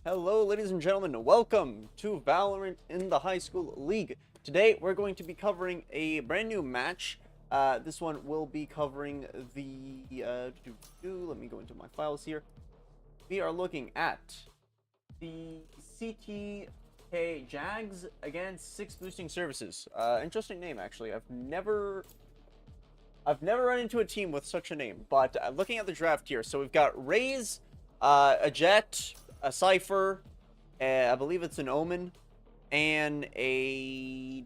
Hello, ladies and gentlemen. Welcome to Valorant in the High School League. Today, we're going to be covering a brand new match. This one will be covering the... let me go into my files here. We are looking at the CTK Jags against 6 Boosting Services. Interesting name, actually. I've never run into a team with such a name. But looking at the draft here, so we've got Raze, a Jet, a Cypher, I believe it's an Omen, and a...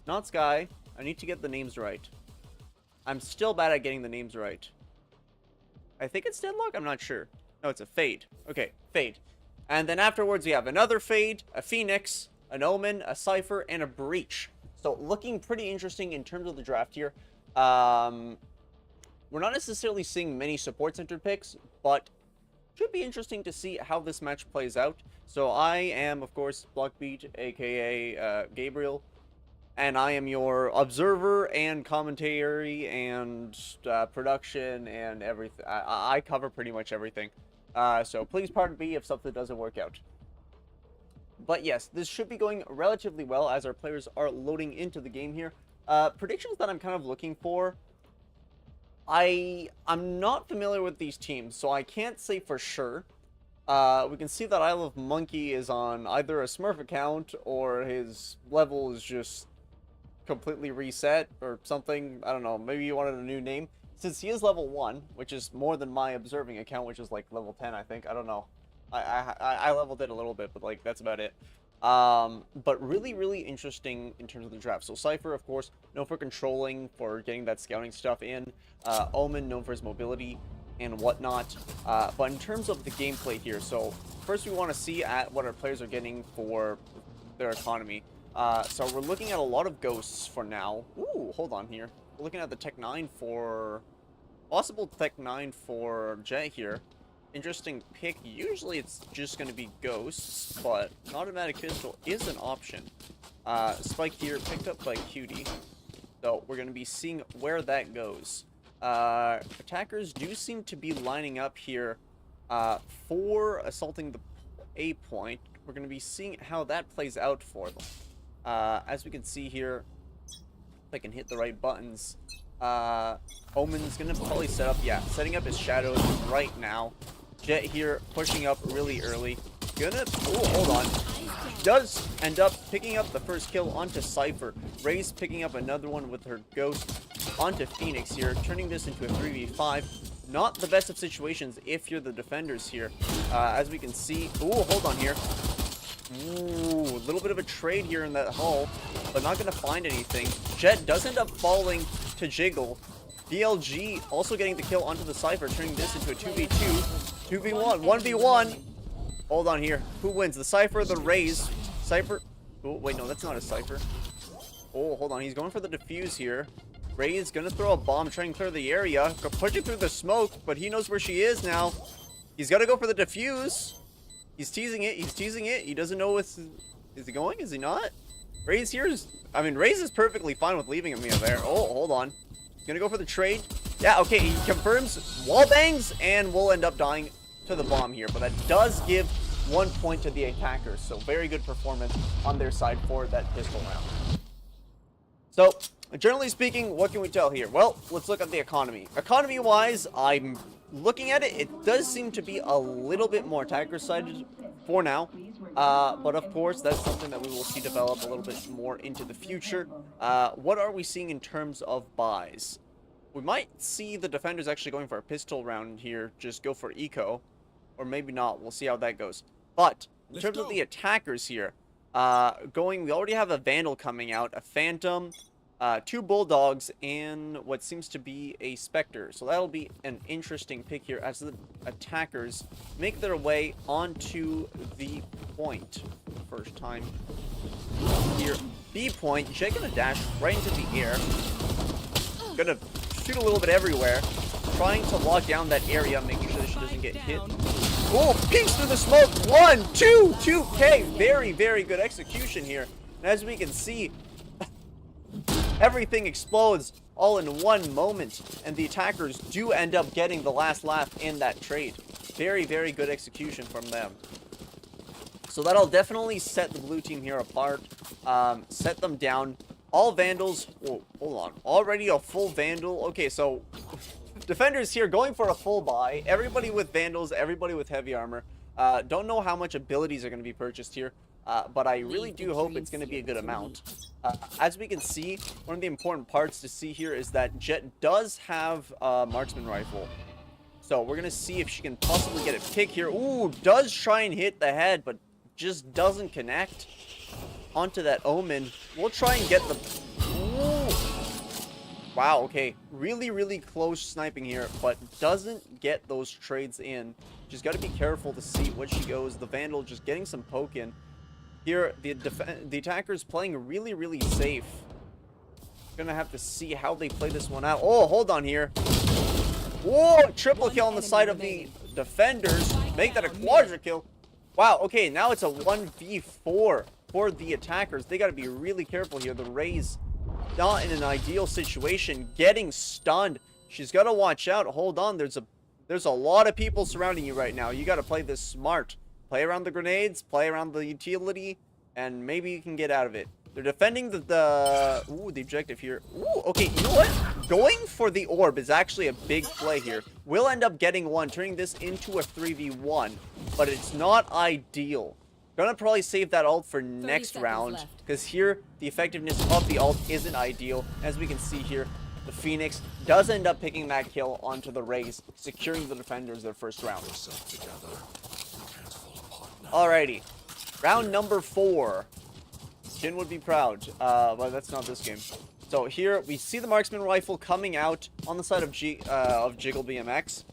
not Sky. I need to get the names right. I'm still bad at getting the names right. I think it's Deadlock? I'm not sure. No, it's a Fade. Okay, Fade. And then afterwards we have another Fade, a Phoenix, an Omen, a Cypher, and a Breach. So looking pretty interesting in terms of the draft here. We're not necessarily seeing many support center picks, but should be interesting to see how this match plays out. So I am, of course, Blockbeat, aka Gabriel, and I am your observer and commentary and production and everything. I cover pretty much everything. So please pardon me if something doesn't work out. But yes, this should be going relatively well as our players are loading into the game here. Predictions that I'm kind of looking for. I'm not familiar with these teams, so I can't say for sure. We can see that Isle of Monkey is on either a Smurf account or his level is just completely reset or something. I don't know. Maybe he wanted a new name. Since he is level 1, which is more than my observing account, which is like level 10, I think. I don't know. I leveled it a little bit, but like that's about it. But really interesting in terms of the draft. So Cypher, of course, known for controlling, for getting that scouting stuff in. Omen, known for his mobility and whatnot. But in terms of the gameplay here, so first we want to see at what our players are getting for their economy. So we're looking at a lot of ghosts for now. Ooh, hold on here. We're looking at the Tech 9 for... possible Tech 9 for Jet here. Interesting pick. Usually it's just going to be ghosts, but an automatic pistol is an option. Spike here picked up by Cutie. So we're going to be seeing where that goes. Attackers do seem to be lining up here for assaulting the A point. We're going to be seeing how that plays out for them. As we can see here, if I can hit the right buttons, Omen's going to probably set up, setting up his shadows right now. Jet here pushing up really early. Oh, hold on. Does end up picking up the first kill onto Cypher. Raze picking up another one with her Ghost onto Phoenix here, turning this into a 3v5. Not the best of situations if you're the defenders here. As we can see... oh, hold on here. Ooh, a little bit of a trade here in that hull, but not going to find anything. Jet does end up falling to Jiggle. DLG also getting the kill onto the Cypher, turning this into a 2v2. 2v1, 1v1. Hold on here. Who wins? The Cypher or the Raze? Cypher. Oh, wait, no, that's not a Cypher. Oh, hold on. He's going for the defuse here. Raze gonna throw a bomb, trying to clear the area. Pushing through the smoke, but he knows where she is now. He's got to go for the defuse. He's teasing it. He's teasing it. He doesn't know what's... is he going? Is he not? Raze here is... I mean, Raze is perfectly fine with leaving him there. Oh, hold on. He's gonna go for the trade. Yeah, okay, he confirms wall bangs and will end up dying to the bomb here. But that does give 1 point to the attackers. So very good performance on their side for that pistol round. So, generally speaking, what can we tell here? Well, let's look at the economy. Economy-wise, I'm looking at it. It does seem to be a little bit more attacker-sided for now. But of course, that's something that we will see develop a little bit more into the future. What are we seeing in terms of buys? We might see the defenders actually going for a pistol round here, just go for eco. Or maybe not, we'll see how that goes. But, in terms of the attackers here, we already have a Vandal coming out, a Phantom, 2 Bulldogs, and what seems to be a Spectre. So that'll be an interesting pick here as the attackers make their way onto the point. First time here. B point, Jet gonna dash right into the air. Gonna shoot a little bit everywhere. Trying to lock down that area, making sure that she doesn't get hit. Oh, peeks through the smoke. 1, 2, 2K. Very good execution here. And as we can see, everything explodes all in one moment, and the attackers do end up getting the last laugh in that trade. Very, very good execution from them. So that'll definitely set the blue team here apart. Set them down. All Vandals. Whoa, hold on. Already a full Vandal. Okay, so defenders here going for a full buy. Everybody with Vandals, everybody with heavy armor. Don't know how much abilities are going to be purchased here, but I really do hope it's going to be a good amount. As we can see, one of the important parts to see here is that Jet does have a marksman rifle. So we're going to see if she can possibly get a pick here. Ooh, does try and hit the head, but just doesn't connect onto that Omen. We'll try and get the... Ooh. Wow, okay. Really, really close sniping here, but doesn't get those trades in. She's got to be careful to see what she goes. The Vandal just getting some poke in. Here, the attacker's playing really, really safe. Gonna have to see how they play this one out. Oh, hold on here. Whoa, triple kill on the side of the defenders. Make that a quadra kill. Wow, okay, now it's a 1v4 for the attackers. They got to be really careful here. The Raze not in an ideal situation, getting stunned. She's got to watch out. Hold on, there's a lot of people surrounding you right now. You got to play this smart. Play around the grenades, play around the utility, and maybe you can get out of it. They're defending the objective here. Ooh, okay, you know what? Going for the orb is actually a big play here. We'll end up getting one, turning this into a 3v1, but it's not ideal. Gonna probably save that ult for next round, because here, the effectiveness of the ult isn't ideal. As we can see here, the Phoenix does end up picking that kill onto the Raze, securing the defenders their first round. Alrighty, round number 4. Jin would be proud, but that's not this game. So here we see the marksman rifle coming out on the side of Jiggle BMX,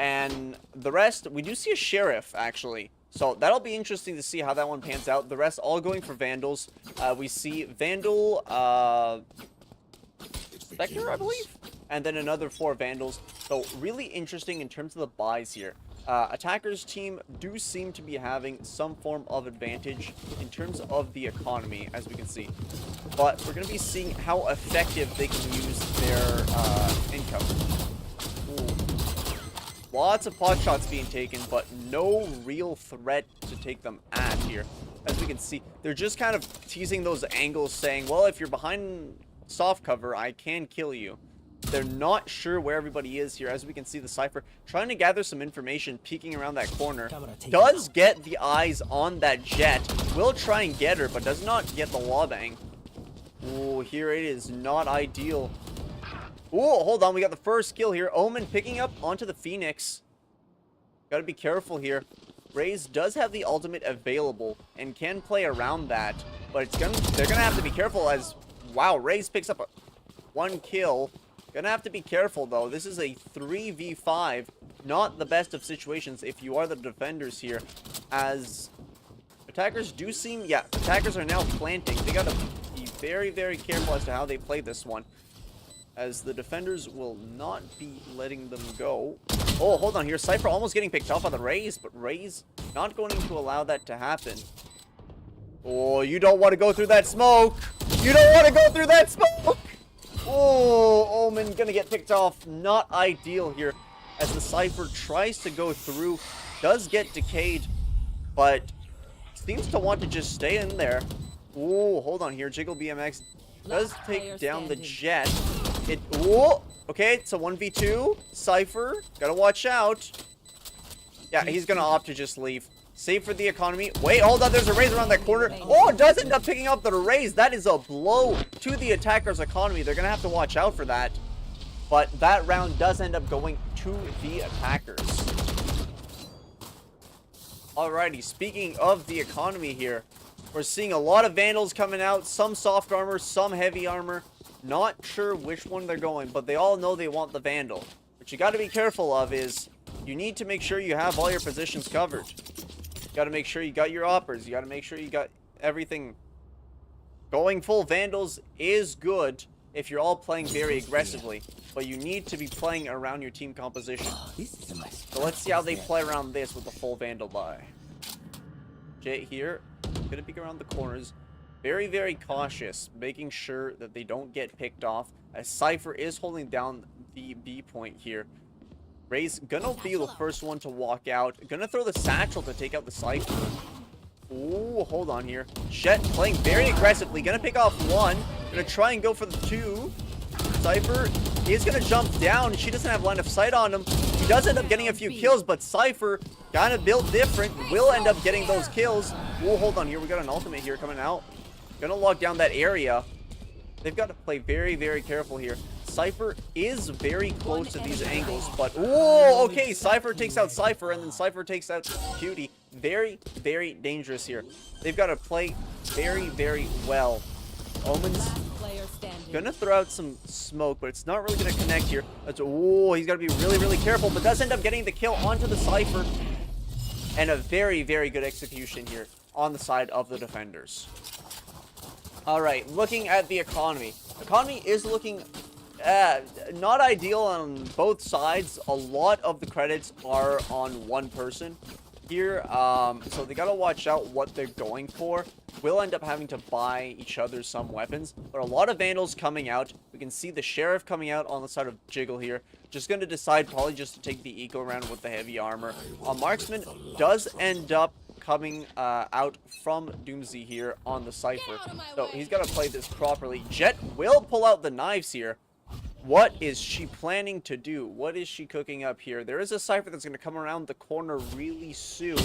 and the rest we do see a sheriff actually. So that'll be interesting to see how that one pans out. The rest all going for Vandals. We see Vandal, Spectre, I believe, and then another 4 Vandals. So really interesting in terms of the buys here. Attackers team do seem to be having some form of advantage in terms of the economy, as we can see. But we're going to be seeing how effective they can use their income. Ooh. Lots of pot shots being taken, but no real threat to take them at here. As we can see, they're just kind of teasing those angles, saying, well, if you're behind soft cover, I can kill you. They're not sure where everybody is here. As we can see, the Cypher trying to gather some information, peeking around that corner. Does get the eyes on that Jet. Will try and get her, but does not get the wallbang. Ooh, here it is not ideal. Ooh, hold on. We got the first kill here. Omen picking up onto the Phoenix. Got to be careful here. Raze does have the ultimate available and can play around that, but they're gonna have to be careful as... Wow, Raze picks up 1 kill. Gonna have to be careful though. This is a 3v5, not the best of situations if you are the defenders here, as attackers do seem... Yeah, attackers are now planting. They gotta be very, very careful as to how they play this one, as the defenders will not be letting them go. Oh, hold on here. Cypher almost getting picked off by the Raze, but Raze not going to allow that to happen. Oh, you don't want to go through that smoke. You don't want to go through that smoke. Oh, Omen gonna get picked off. Not ideal here, as the Cypher tries to go through. Does get decayed, but seems to want to just stay in there. Oh, hold on here. Jiggle BMX does take down the Jet. Oh, okay, it's a 1v2. Cypher, gotta watch out. Yeah, he's gonna opt to just leave. Save for the economy. Wait, hold on, there's a Raze around that corner. Oh, it does end up picking up the Raze. That is a blow to the attacker's economy. They're gonna have to watch out for that. But that round does end up going to the attackers. Alrighty, speaking of the economy here, we're seeing a lot of Vandals coming out. Some soft armor, some heavy armor. Not sure which one they're going, but they all know they want the Vandal. What you got to be careful of is you need to make sure you have all your positions covered. You got to make sure you got your oppers. You got to make sure you got everything. Going full Vandals is good if you're all playing very aggressively, but you need to be playing around your team composition. So let's see how they play around this with the full Vandal buy. Jay here, gonna peek around the corners. Very, very cautious, making sure that they don't get picked off, as Cypher is holding down the B point here. Ray's gonna be the first one to walk out. Gonna throw the satchel to take out the Cypher. Ooh, hold on here. Jet playing very aggressively. Gonna pick off one. Gonna try and go for the two. Cypher is gonna jump down. She doesn't have line of sight on him. He does end up getting a few kills, but Cypher, kind of built different, will end up getting those kills. Ooh, hold on here. We got an ultimate here coming out. Gonna lock down that area. They've got to play very, very careful here. Cypher is very close to these angles, but oh, okay. Cypher takes out Cypher, and then Cypher takes out Cutie. Very, very dangerous here. They've got to play very, very well. Omen's gonna throw out some smoke, but it's not really gonna connect here. That's oh, he's got to be really, really careful, but does end up getting the kill onto the Cypher, and a very, very good execution here on the side of the defenders. All right, looking at the economy. Economy is looking not ideal on both sides. A lot of the credits are on one person here, so they gotta watch out what they're going for. We'll end up having to buy each other some weapons, but a lot of Vandals coming out. We can see the Sheriff coming out on the side of Jiggle here. Just gonna decide probably just to take the eco round with the heavy armor. Marksman does end up coming out from Doomsday here on the Cypher, so he's got to play this properly. Jet will pull out the knives here. What is she planning to do? What is she cooking up here? There is a Cypher that's going to come around the corner really soon.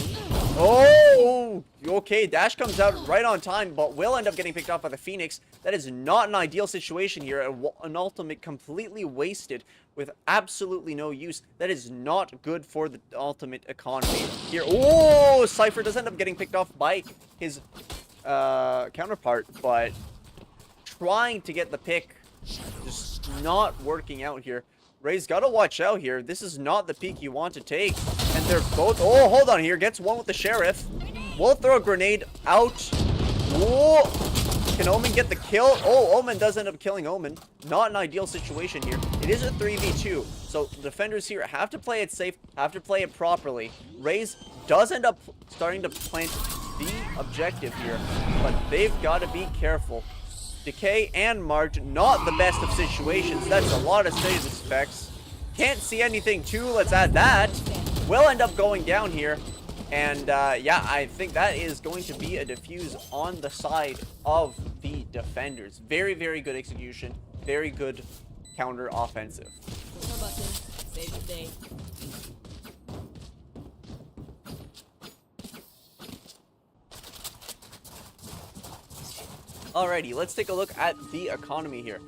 Oh, okay. Dash comes out right on time, but will end up getting picked off by the Phoenix. That is not an ideal situation here. An ultimate completely wasted with absolutely no use. That is not good for the ultimate economy here. Oh, Cypher does end up getting picked off by his counterpart, but trying to get the pick, just not working out here. Ray's got to watch out here. This is not the peak you want to take. And they're both... Oh, hold on here. Gets one with the Sheriff. We'll throw a grenade out. Whoa. Can Omen get the kill? Oh, Omen does end up killing Omen. Not an ideal situation here. It is a 3v2. So the defenders here have to play it safe, have to play it properly. Raze does end up starting to plant the objective here, but they've got to be careful. Decay and March, not the best of situations. That's a lot of status specs. Can't see anything too. Let's add that. Will end up going down here. And yeah, I think that is going to be a defuse on the side of the defenders. Very, very good execution. Very good counter offensive. Alrighty, let's take a look at the economy here.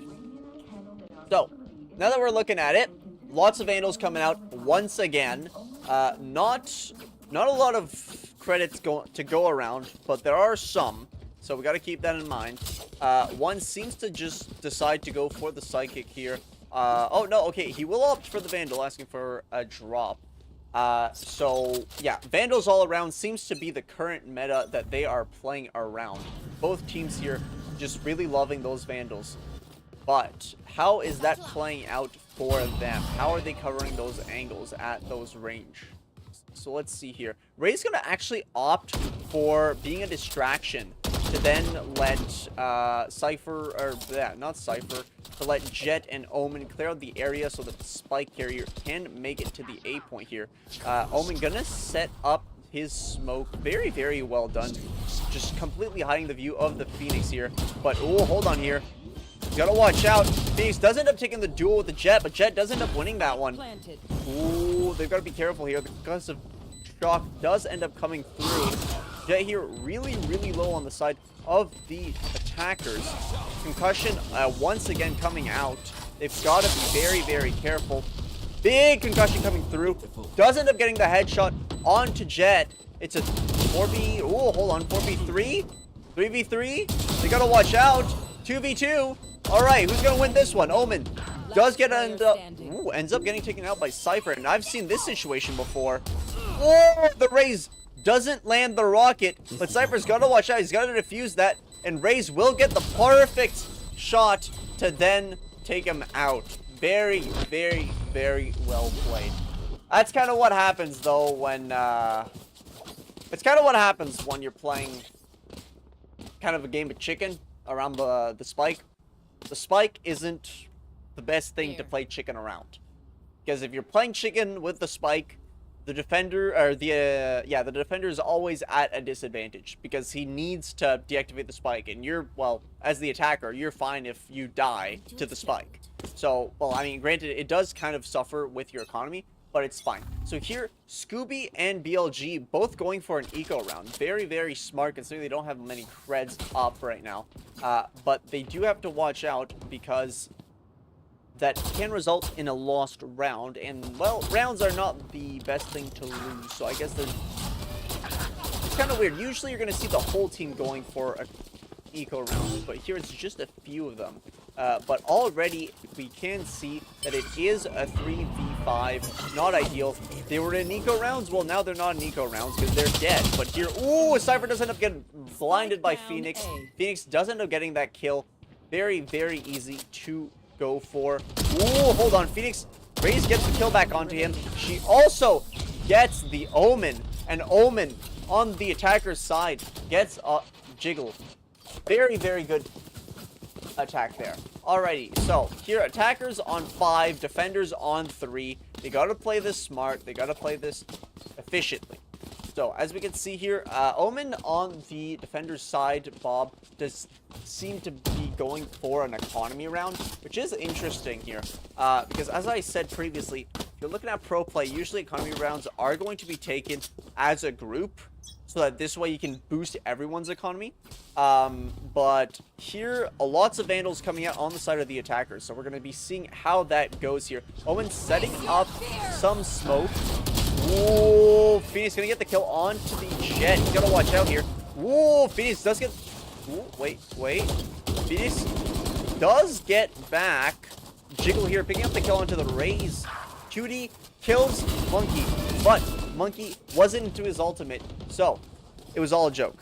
So, now that we're looking at it, lots of Vandals coming out once again. Not a lot of credits to go around, but there are some, so we got to keep that in mind. One seems to just decide to go for the Psychic here. Oh, no, okay, he will opt for the Vandal, asking for a drop. So, yeah, Vandals all around seems to be the current meta that they are playing around. Both teams here just really loving those Vandals. But how is that playing out for them? How are they covering those angles at those range? So let's see here. Ray's going to actually opt for being a distraction to then let Cypher, or yeah, not Cypher, to let Jet and Omen clear out the area so that the Spike carrier can make it to the A point here. Omen gonna set up his smoke. Very, very well done. Just completely hiding the view of the Phoenix here. But, oh, hold on here. You gotta watch out. Phoenix does end up taking the duel with the Jet, but Jet does end up winning that one. Ooh, they've got to be careful here. The gust of shock does end up coming through. Jet here really, really low on the side of the attackers. Concussion once again coming out. They've got to be very, very careful. Big concussion coming through. Does end up getting the headshot onto Jet. It's a 4v... Oh, hold on. 4v3? 3v3? They got to watch out. 2v2. All right, who's going to win this one? Omen does ends up getting taken out by Cypher. And I've seen this situation before. Oh, the Raze doesn't land the rocket, but Cypher's got to watch out. He's got to defuse that, and Raze will get the perfect shot to then take him out. Very, very, very well played. That's kind of what happens, though, when... It's kind of what happens when you're playing kind of a game of chicken around the Spike. The Spike isn't the best thing to play chicken around. Because if you're playing chicken with the spike, the defender, or the defender is always at a disadvantage because he needs to deactivate the spike, and you're, well, as the attacker, you're fine if you die to the spike. So, well, I mean, granted, it does kind of suffer with your economy, but it's fine. So here, Scooby and BLG both going for an eco round. Very, very smart, considering they don't have many creds up right now. But they do have to watch out because that can result in a lost round, and, well, rounds are not the best thing to lose, so I guess it's kind of weird. Usually you're going to see the whole team going for a eco round, but here it's just a few of them. But already we can see that it is a 3v5, not ideal. They were in eco rounds, well, now they're not in eco rounds because they're dead. But here, ooh, Cypher does end up getting blinded by Phoenix. Phoenix does end up getting that kill. Very, very easy to go for. Ooh, hold on, Phoenix. Raze gets the kill back onto him. She also gets the Omen, and Omen on the attacker's side gets a Jiggle. Very, very good attack there. Alrighty, so here, attackers on 5, defenders on 3. They gotta play this smart. They gotta play this efficiently. So, as we can see here, Omen on the defender's side, Bob, does seem to be going for an economy round, which is interesting here. Because as I said previously, if you're looking at pro play, usually economy rounds are going to be taken as a group, so that this way you can boost everyone's economy. But here, lots of Vandals coming out on the side of the attackers, so we're going to be seeing how that goes here. Omen setting up some smoke. Ooh, Phoenix gonna get the kill onto the Jet. He's gotta watch out here. Ooh, Phoenix does get... Ooh, wait. Phoenix does get back. Jiggle here, picking up the kill onto the Raze. Cutie kills Monkey, but Monkey wasn't into his ultimate, so it was all a joke.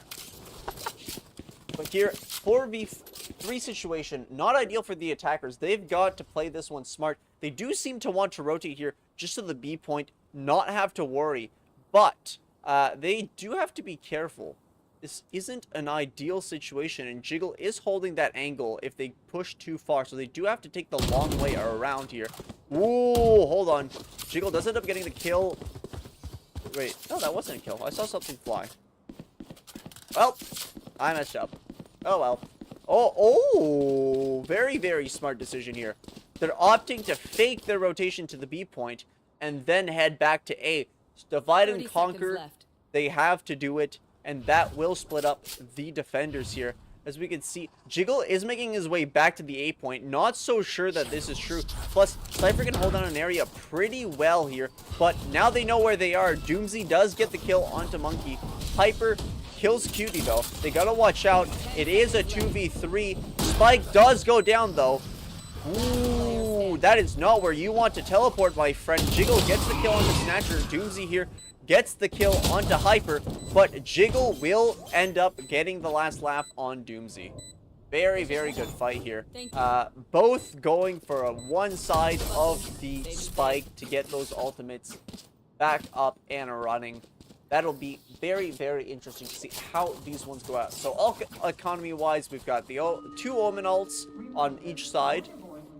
But here, 4v3 situation, not ideal for the attackers. They've got to play this one smart. They do seem to want to rotate here just to the B point, not have to worry, but they do have to be careful. This isn't an ideal situation, and Jiggle is holding that angle if they push too far, so they do have to take the long way around here. Ooh, hold on. Jiggle does end up getting the kill. Wait, no, that wasn't a kill. I saw something fly. Well, I messed up. Oh, well. Oh, very, very smart decision here. They're opting to fake their rotation to the B point and then head back to A. Divide and conquer. They have to do it, and that will split up the defenders here. As we can see, Jiggle is making his way back to the A point. Not so sure that this is true. Plus, Cypher can hold down an area pretty well here, but now they know where they are. Doomsy does get the kill onto Monkey. Hyper kills Cutie, though. They gotta watch out. It is a 2v3. Spike does go down, though. Ooh, that is not where you want to teleport, my friend. Jiggle gets the kill on the Snatcher. Doomsy here gets the kill onto Hyper, but Jiggle will end up getting the last laugh on Doomsy. Very, very good fight here. Both going for a one side of the spike to get those ultimates back up and running. That'll be very, very interesting to see how these ones go out. So, economy-wise, we've got the two Omen ults on each side.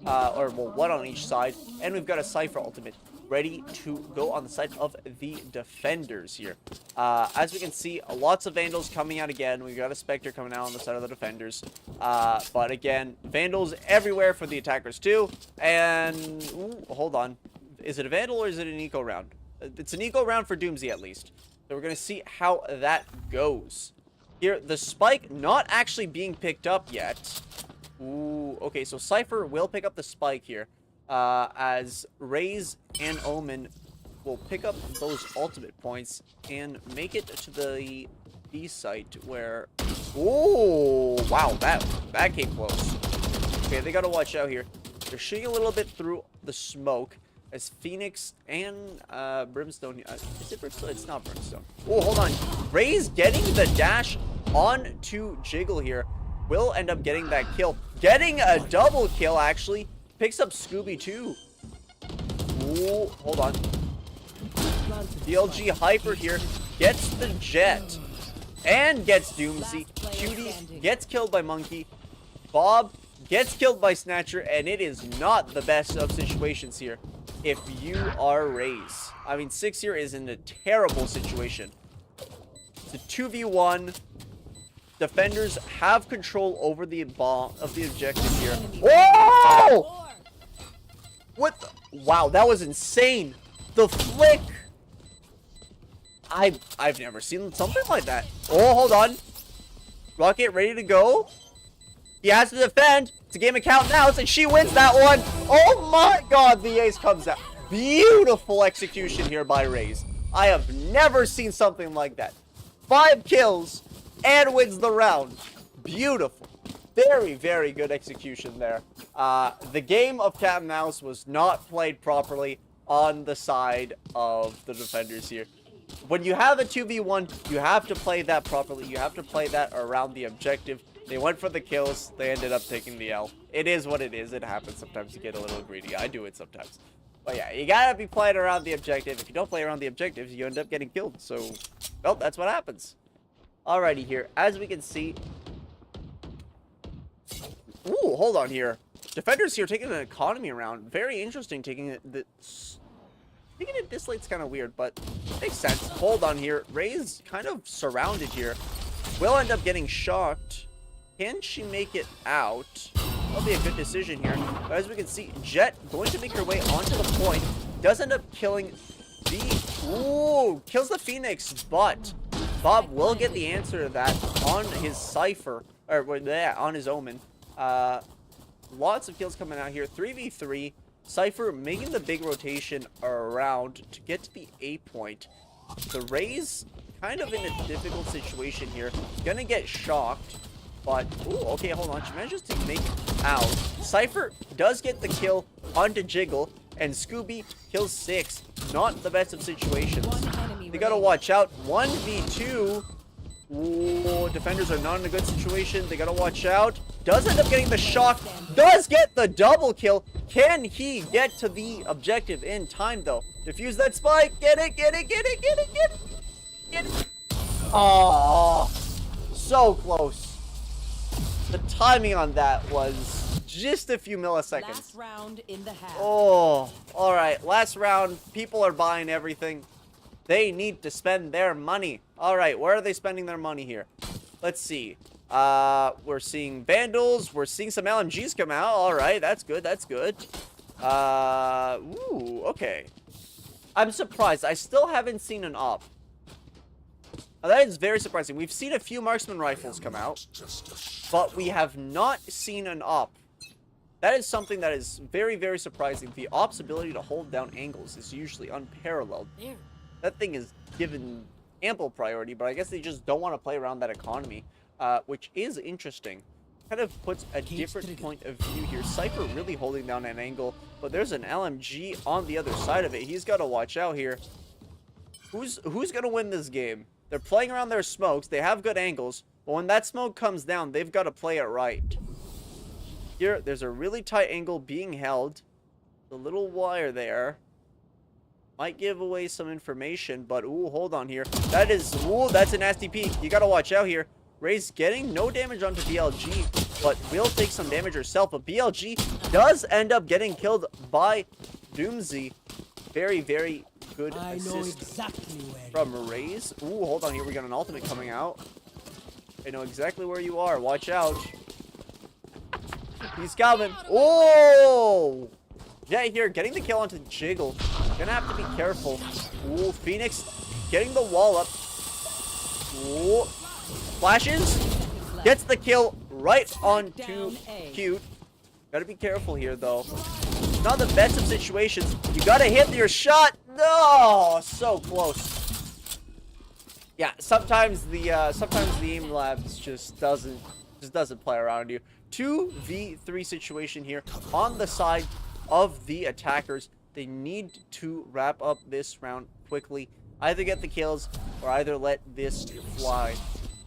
Or, well, one on each side. And we've got a Cypher ultimate ready to go on the side of the defenders here. As we can see, lots of Vandals coming out again. We've got a Spectre coming out on the side of the defenders. But again, Vandals everywhere for the attackers too. And, ooh, hold on. Is it a Vandal or is it an eco round? It's an eco round for Doomsy at least. So we're going to see how that goes. Here, the spike not actually being picked up yet. Ooh, okay, so Cypher will pick up the spike here. As Raze and Omen will pick up those ultimate points and make it to the B site where... Ooh, wow, that came close. Okay, they got to watch out here. They're shooting a little bit through the smoke. As Phoenix and Brimstone... is it Brimstone? It's not Brimstone. Oh, hold on. Raze getting the dash onto Jiggle here. Will end up getting that kill. Getting a double kill, actually. Picks up Scooby, too. Ooh, hold on. DLG Hyper here. Gets the Jet. And gets Doomsy. Cutie gets killed by Monkey. Bob gets killed by Snatcher. And it is not the best of situations here. if you are Raze. I mean, 6 here is in a terrible situation. It's a 2v1. Defenders have control over the bomb of the objective here. Whoa! What the? Wow, that was insane. The flick. I've never seen something like that. Oh, hold on. Rocket ready to go. He has to defend. It's a game of countdowns, and she wins that one. Oh my god, the ace comes out. Beautiful execution here by Raze. I have never seen something like that. 5 kills and wins the round. Beautiful. Very, very good execution there. The game of cat and mouse was not played properly on the side of the defenders here. When you have a 2v1, you have to play that properly. You have to play that around the objective. They went for the kills. They ended up taking the L. It is what it is. It happens sometimes. You get a little greedy. I do it sometimes. But yeah, you gotta be playing around the objective. If you don't play around the objectives, you end up getting killed. So, well, that's what happens. Alrighty here. As we can see... Ooh, hold on here. Defenders here taking an economy round. Very interesting taking it... Taking it this late's kind of weird, but makes sense. Hold on here. Raze kind of surrounded here. Will end up getting shocked. Can she make it out? That'll be a good decision here. But as we can see, Jet going to make her way onto the point. Does end up killing the... Ooh! Kills the Phoenix, but Bob will get the answer to that on his Cypher. Or, yeah, on his Omen. Lots of kills coming out here. 3v3. Cypher making the big rotation around to get to the A point. The Raze kind of in a difficult situation here. Gonna get shocked. But, ooh, okay, hold on. She manages to make it out. Cypher does get the kill onto Jiggle. And Scooby kills 6. Not the best of situations. They gotta watch out. 1v2. Ooh, defenders are not in a good situation. They gotta watch out. Does end up getting the shock. Does get the double kill. Can he get to the objective in time, though? Defuse that spike. Get it, get it, get it, get it, get it. Get it. Oh, so close. The timing on that was just a few milliseconds. Last round in the half. Oh, all right. Last round. People are buying everything. They need to spend their money. All right, where are they spending their money here? Let's see. We're seeing Vandals. We're seeing some LMGs come out. All right, that's good. That's good. Ooh, okay. I'm surprised. I still haven't seen an op. Now, that is very surprising. We've seen a few marksman rifles come out, but we have not seen an op. That is something that is very, very surprising. The op's ability to hold down angles is usually unparalleled. That thing is given ample priority, but I guess they just don't want to play around that economy, which is interesting. Kind of puts a different point of view here. Cypher really holding down an angle, but there's an LMG on the other side of it. He's got to watch out here. Who's going to win this game? They're playing around their smokes. They have good angles, but when that smoke comes down, they've got to play it right. Here, there's a really tight angle being held. The little wire there might give away some information, but ooh, hold on here. That is, ooh, that's a nasty peek. You got to watch out here. Raze getting no damage onto BLG, but will take some damage herself. But BLG does end up getting killed by Doomsy. Very, very good assist from Raze. Ooh, hold on here. We got an ultimate coming out. I know exactly where you are. Watch out. He's coming. Oh! Jet here getting the kill onto Jiggle. Gonna have to be careful. Ooh, Phoenix getting the wall up. Ooh. Flashes. Gets the kill right onto Cute. Gotta be careful here, though. Not the best of situations. You gotta hit your shot. No, so close. Yeah, sometimes the aim labs just doesn't play around you. 2v3 situation here on the side of the attackers. They need to wrap up this round quickly. Either get the kills or either let this fly.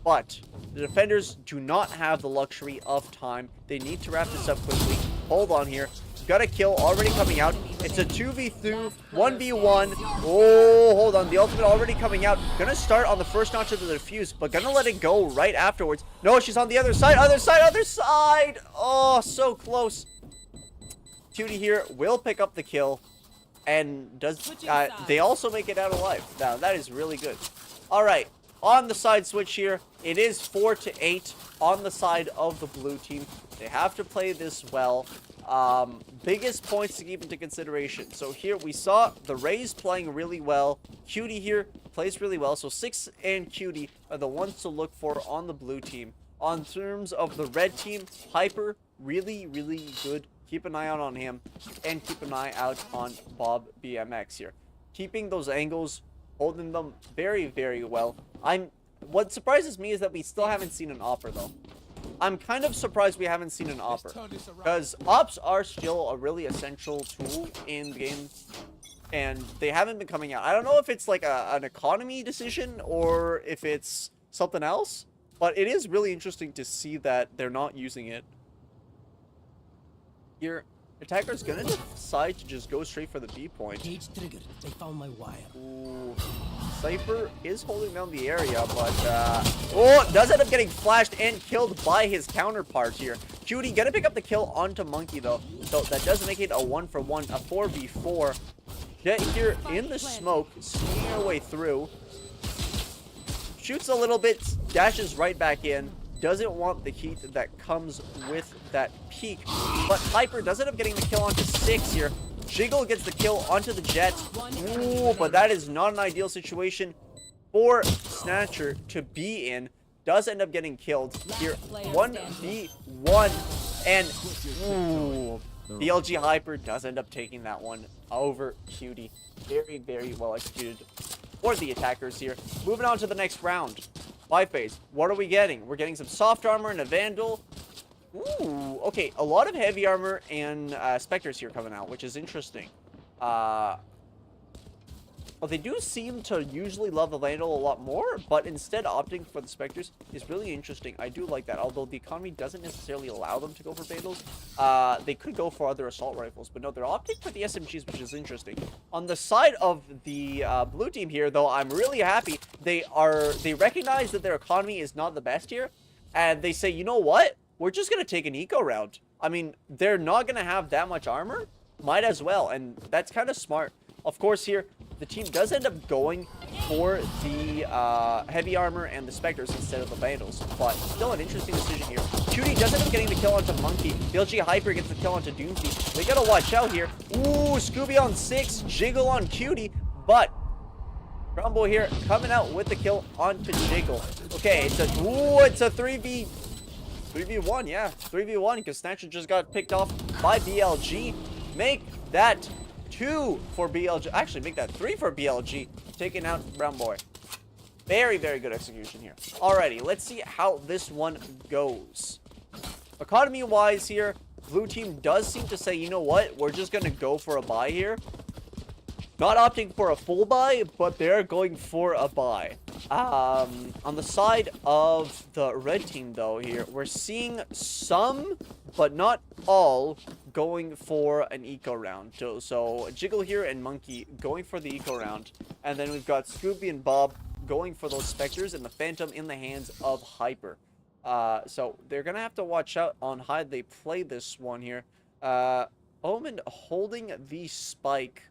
But the defenders do not have the luxury of time. They need to wrap this up quickly. Hold on here. Got a kill already coming out. It's a 2v2, 1v1. Oh, hold on. The ultimate already coming out. Gonna start on the first notch of the defuse, but gonna let it go right afterwards. No, she's on the other side, other side, other side. Oh, so close. Cutie here will pick up the kill. and they also make it out alive. Now, that is really good. All right, on the side switch here, it is 4-8 on the side of the blue team. They have to play this well. Biggest points to keep into consideration. So here we saw the Rays playing really well. Cutie here plays really well. So 6 and Cutie are the ones to look for on the blue team. On terms of the red team, Hyper, really, really good. Keep an eye out on him. And keep an eye out on Bob BMX here. Keeping those angles, holding them very, very well. What surprises me is that we still haven't seen an offer, though. I'm kind of surprised we haven't seen an offer, because ops are still a really essential tool in the game, and they haven't been coming out. I don't know if it's like an economy decision or if it's something else, but it is really interesting to see that they're not using it. Here, attacker's gonna decide to just go straight for the B point. Cage triggered. They found my wire. Ooh. Cypher is holding down the area, but does end up getting flashed and killed by his counterpart here. Cutie gonna pick up the kill onto Monkey though, so that does make it a 1-for-1, a 4v4. Jet here in the smoke, sneaking her way through. Shoots a little bit, dashes right back in. Doesn't want the heat that comes with that peak, but Hyper does end up getting the kill onto 6 here. Jiggle gets the kill onto the Jet. Ooh, but that is not an ideal situation for Snatcher to be in. Does end up getting killed here. 1v1, and ooh, BLG Hyper does end up taking that one over Cutie. Very, very well executed for the attackers here. Moving on to the next round. Phase. What are we getting? We're getting some soft armor and a Vandal. Ooh, okay, a lot of heavy armor and Spectres here coming out, which is interesting. Well, they do seem to usually love the Vandal a lot more, but instead opting for the Spectres is really interesting. I do like that, although the economy doesn't necessarily allow them to go for Vandals. They could go for other assault rifles, but no, they're opting for the SMGs, which is interesting. On the side of the blue team here, though, I'm really happy. They recognize that their economy is not the best here, and they say, you know what? We're just going to take an eco round. I mean, they're not going to have that much armor. Might as well, and that's kind of smart. Of course, here, the team does end up going for the heavy armor and the Spectres instead of the Vandals, but still an interesting decision here. Cutie does end up getting the kill onto Monkey. BLG Hyper gets the kill onto Doomsday. They gotta watch out here. Ooh, Scooby on 6, Jiggle on Cutie, but Brown Boy here coming out with the kill onto Jiggle. Okay, it's a 3v1, yeah, 3v1, because Snatcher just got picked off by BLG. Make that 2 for BLG. Actually, make that 3 for BLG. Taking out Brown Boy. Very, very good execution here. Alrighty, let's see how this one goes. Economy-wise here, blue team does seem to say, you know what? We're just going to go for a buy here. Not opting for a full buy, but they're going for a buy. On the side of the red team, though, here, we're seeing some, but not all, going for an eco round. So Jiggle here and Monkey going for the eco round. And then we've got Scooby and Bob going for those Spectres and the Phantom in the hands of Hyper. So they're going to have to watch out on how they play this one here. Omen holding the spike.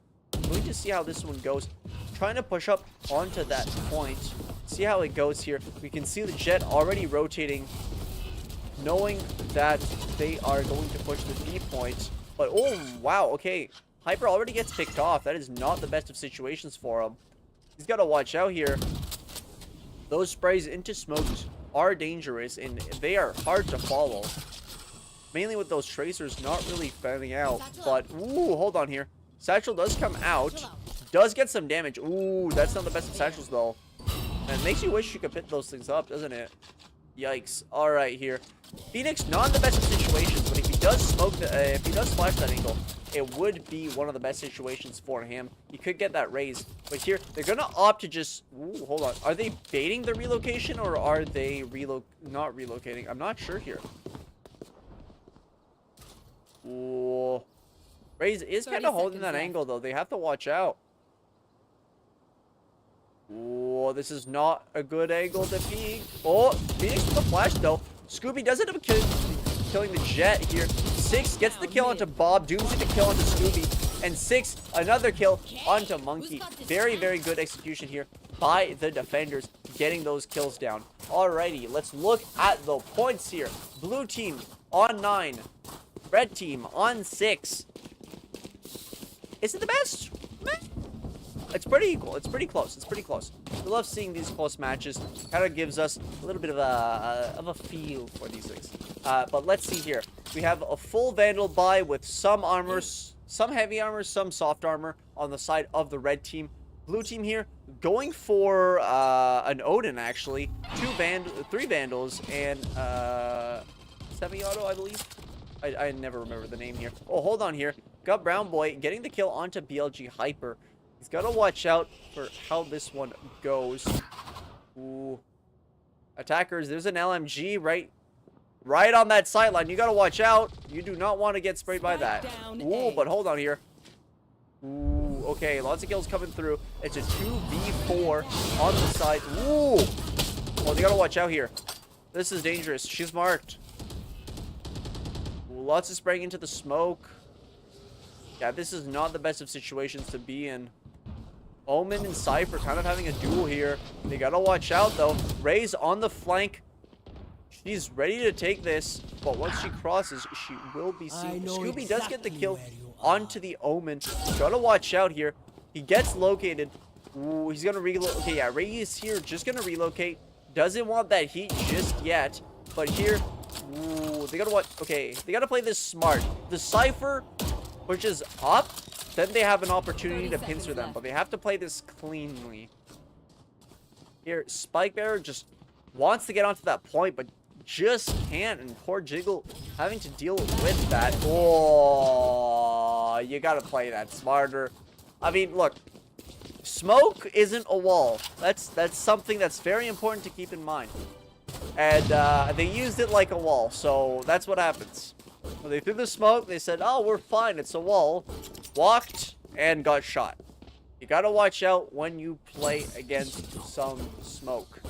Going to see how this one goes. Trying to push up onto that point. See how it goes here. We can see the Jet already rotating, knowing that they are going to push the B point. But, oh, wow, okay. Hyper already gets picked off. That is not the best of situations for him. He's got to watch out here. Those sprays into smoke are dangerous, and they are hard to follow. Mainly with those tracers not really fanning out. But, ooh, hold on here. Satchel does come out. Does get some damage. Ooh, that's not the best of Satchels, though. And it makes you wish you could pick those things up, doesn't it? Yikes. Alright, here. Phoenix, not in the best of situations, but if he does smoke, if he does splash that angle, it would be one of the best situations for him. He could get that raise. But here, they're going to opt to just... Ooh, hold on. Are they baiting the relocation, or are they not relocating? I'm not sure here. Ooh. Raze is kind of holding that angle, though. They have to watch out. Oh, this is not a good angle to peek. Oh, Phoenix with the flash, though. Scooby does end up killing the Jet here. 6 gets the kill onto Bob. Doomsday the kill onto Scooby. And 6, another kill onto Monkey. Very, very good execution here by the defenders, getting those kills down. Alrighty, let's look at the points here. Blue team on 9. Red team on 6. Is it the best? Meh. It's pretty equal. It's pretty close. It's pretty close. We love seeing these close matches. Kind of gives us a little bit of a feel for these things. But let's see here. We have a full Vandal buy with some armor, some heavy armor, some soft armor on the side of the red team. Blue team here going for an Odin, actually. 3 Vandals and semi-auto, I believe. I never remember the name here. Oh, hold on here. Got Brown Boy getting the kill onto BLG Hyper. He's got to watch out for how this one goes. Ooh. Attackers, there's an LMG right on that sideline. You got to watch out. You do not want to get sprayed by that. Ooh, but hold on here. Ooh, okay, lots of kills coming through. It's a 2v4 on the side. Ooh. Oh, they got to watch out here. This is dangerous. She's marked. Ooh, lots of spraying into the smoke. Yeah, this is not the best of situations to be in. Omen and Cypher kind of having a duel here. They gotta watch out, though. Ray's on the flank. She's ready to take this, but once she crosses, she will be seen. Scooby does get the kill onto the Omen. Gotta watch out here. He gets located. Ooh, he's gonna relocate. Okay, yeah, Ray is here, just gonna relocate. Doesn't want that heat just yet. But here, ooh, they gotta watch. Okay, they gotta play this smart. The Cypher, which is up, then they have an opportunity to pincer them, but they have to play this cleanly. Here, Spike Bearer just wants to get onto that point, but just can't, and poor Jiggle having to deal with that. Oh, you gotta play that smarter. I mean, look, smoke isn't a wall. That's something that's very important to keep in mind. And they used it like a wall, so that's what happens. When they threw the smoke, they said, oh, we're fine, it's a wall. Walked and got shot. You gotta watch out when you play against some smoke.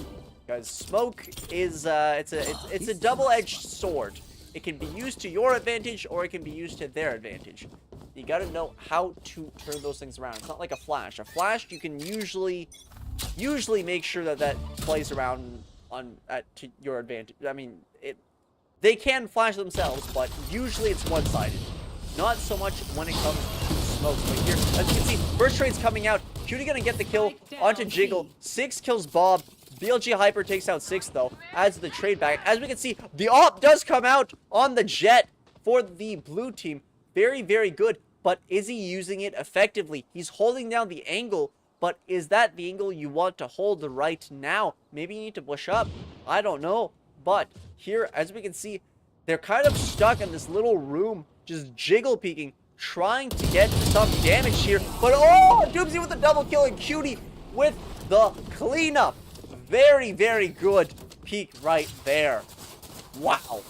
Because smoke is, it's a double-edged sword. It can be used to your advantage, or it can be used to their advantage. You gotta know how to turn those things around. It's not like a flash. A flash, you can usually make sure that plays around to your advantage. I mean, they can flash themselves, but usually it's one-sided. Not so much when it comes to smokes. But here, as you can see, first trade's coming out. Cutie gonna get the kill onto Jiggle. 6 kills Bob. BLG Hyper takes out 6, though. Adds the trade back. As we can see, the AWP does come out on the Jet for the blue team. Very, very good. But is he using it effectively? He's holding down the angle. But is that the angle you want to hold right now? Maybe you need to push up. I don't know. But here, as we can see, they're kind of stuck in this little room, just jiggle peeking, trying to get some damage here. But oh, Doomsy with the double kill and Cutie with the cleanup. Very, very good peek right there. Wow.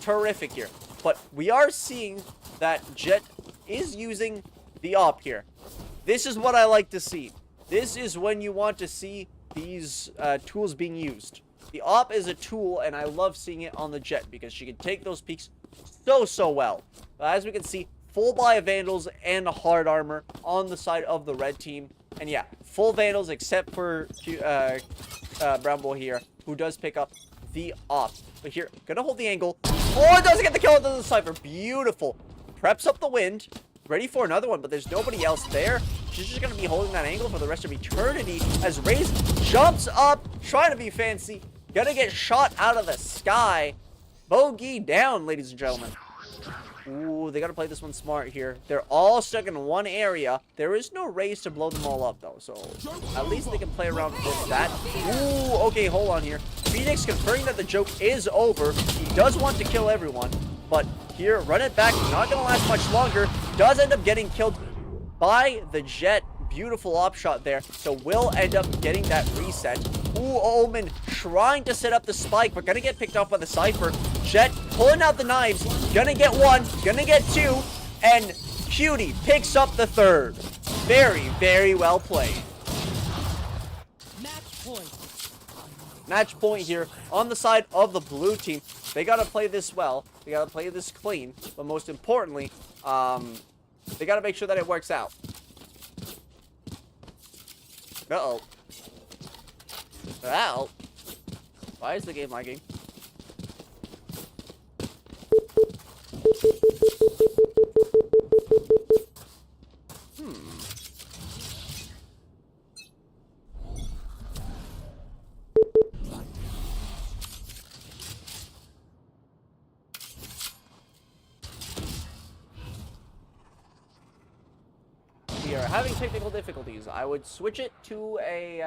Terrific here. But we are seeing that Jet is using the AWP here. This is what I like to see. This is when you want to see these tools being used. The AWP is a tool, and I love seeing it on the Jet because she can take those peaks so well. As we can see, full buy of Vandals and hard armor on the side of the red team. And yeah, full Vandals except for Brown Boy here, who does pick up the AWP. But here, gonna hold the angle. Oh, it doesn't get the kill into the Cypher. Beautiful. Preps up the wind. Ready for another one, but there's nobody else there. She's just gonna be holding that angle for the rest of eternity as Raze jumps up, trying to be fancy. Gonna get shot out of the sky. Bogey down, ladies and gentlemen. Ooh, they gotta play this one smart here. They're all stuck in one area. There is no Raze to blow them all up, though, so at least they can play around with that. Ooh, okay, hold on here. Phoenix confirming that the joke is over. He does want to kill everyone, but here, run it back. Not gonna last much longer. Does end up getting killed by the Jet. Beautiful op shot there. So will end up getting that reset. Ooh, Omen trying to set up the spike, but gonna get picked off by the Cypher. Jet pulling out the knives. Gonna get 1, gonna get 2, and Cutie picks up the 3rd. Very, very well played. Match point. Match point here on the side of the blue team. They gotta play this well. They gotta play this clean. But most importantly, They gotta make sure that it works out. Uh-oh. Ow. Why is the game lagging? We are having technical difficulties. I would switch it to a,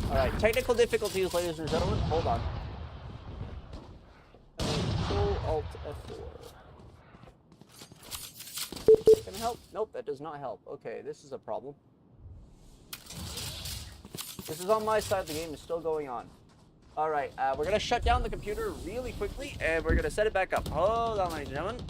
Alright, technical difficulties, ladies and gentlemen. Hold on. Control Alt F4. Can it help? Nope, that does not help. Okay, this is a problem. This is on my side. The game is still going on. Alright, we're going to shut down the computer really quickly, and we're going to set it back up. Hold on, ladies and gentlemen.